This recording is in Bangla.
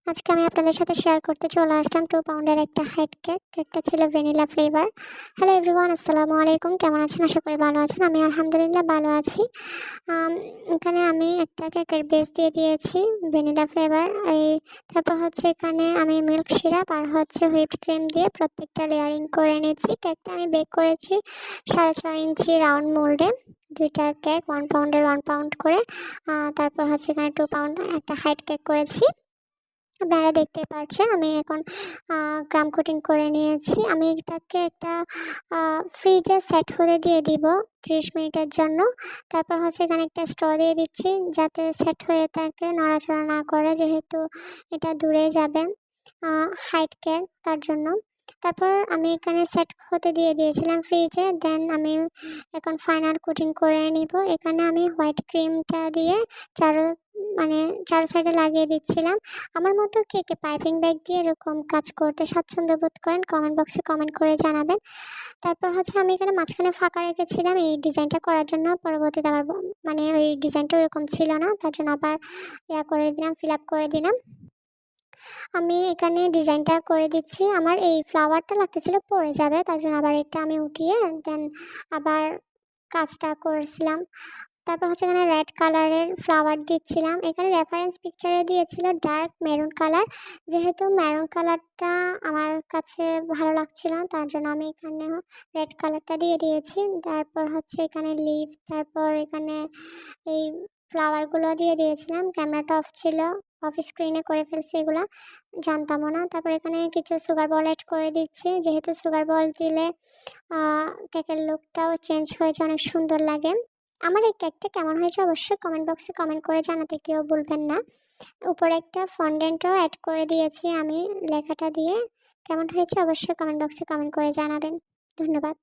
আজকে আমি আপনাদের সাথে শেয়ার করতে চলে আসলাম 2 পাউন্ডের একটা হাইট কেক। কেকটা ছিল ভ্যানিলা ফ্লেভার। হ্যালো এভরিওয়ান, আসসালামু আলাইকুম। কেমন আছেন? আশা করি ভালো আছেন। আমি আলহামদুলিল্লাহ ভালো আছি। আম এখানে আমি একটা কেকের বেস দিয়ে দিয়েছি ভ্যানিলা ফ্লেভার। তারপর হচ্ছে এখানে আমি মিল্ক সিরাপ আর হচ্ছে হুইপড ক্রিম দিয়ে প্রত্যেকটা লেয়ারিং করে নিয়েছি। কেকটা আমি বেক করেছি 6.5 ইঞ্চি রাউন্ড মোল্ডে। 2টা কেক 1 পাউন্ডের 1 পাউন্ড করে। তারপর হচ্ছে এখানে 2 পাউন্ড একটা হাইট কেক করেছি। আপনারা দেখতেই পাচ্ছেন আমি এখন ক্রাম কোটিং করে নিয়েছি। আমি এটাকে একটা ফ্রিজে সেট হতে দিয়ে দিব 30 মিনিটের জন্য। তারপর হচ্ছে এখানে একটা স্ট্র দিয়ে দিচ্ছি যাতে সেট হয়ে থাকে, নড়াচড়া না করে, যেহেতু এটা দূরে যাবে হাইট কেক তার জন্য। তারপর আমি এখানে সেট হতে দিয়ে দিয়েছিলাম ফ্রিজে। দেন আমি এখন ফাইনাল কোটিং করে নিব। এখানে আমি হোয়াইট ক্রিমটা দিয়ে চারো মানে চারো সাইডে লাগিয়ে দিচ্ছিলাম। আমার মতো কে কে পাইপিং ব্যাগ দিয়ে এরকম কাজ করতে স্বাচ্ছন্দ্য বোধ করেন কমেন্ট বক্সে কমেন্ট করে জানাবেন। তারপর হচ্ছে আমি এখানে মাঝখানে ফাঁকা রেখেছিলাম এই ডিজাইনটা করার জন্য। পরবর্তীতে আমার মানে ওই ডিজাইনটা ওরকম ছিল না, তার জন্য আবার করে দিলাম, ফিল আপ করে দিলাম। আমি এখানে ডিজাইনটা করে দিচ্ছি। আমার এই ফ্লাওয়ারটা লাগতেছিল পড়ে যাবে, তার জন্য আবার এটা আমি উঠিয়ে দেন আবার কাজটা করেছিলাম। তারপর হচ্ছে এখানে রেড কালারের ফ্লাওয়ার দিচ্ছিলাম। এখানে রেফারেন্স পিকচারে দিয়েছিল ডার্ক মেরুন কালার। যেহেতু মেরুন কালারটা আমার কাছে ভালো লাগছিল না, তার জন্য আমি এখানে রেড কালারটা দিয়ে দিয়েছি। তারপর হচ্ছে এখানে লিফ, তারপর এখানে এই ফ্লাওয়ারগুলো দিয়ে দিয়েছিলাম। ক্যামেরাটা অফ ছিল, অফ স্ক্রিনে করে ফেলছি, এগুলা জানতামও না। তারপর এখানে কিছু সুগার বল অ্যাড করে দিচ্ছি, যেহেতু সুগার বল দিলে কেকের লুকটাও চেঞ্জ হয়েছে, অনেক সুন্দর লাগে। আমার এই কেকটা কেমন হয়েছে অবশ্যই কমেন্ট বক্সে কমেন্ট করে জানাতে কেউ ভুলবেন না। উপরে একটা ফন্ডেন্টও অ্যাড করে দিয়েছি আমি লেখাটা দিয়ে। কেমন হয়েছে অবশ্যই কমেন্ট বক্সে কমেন্ট করে জানাবেন। ধন্যবাদ।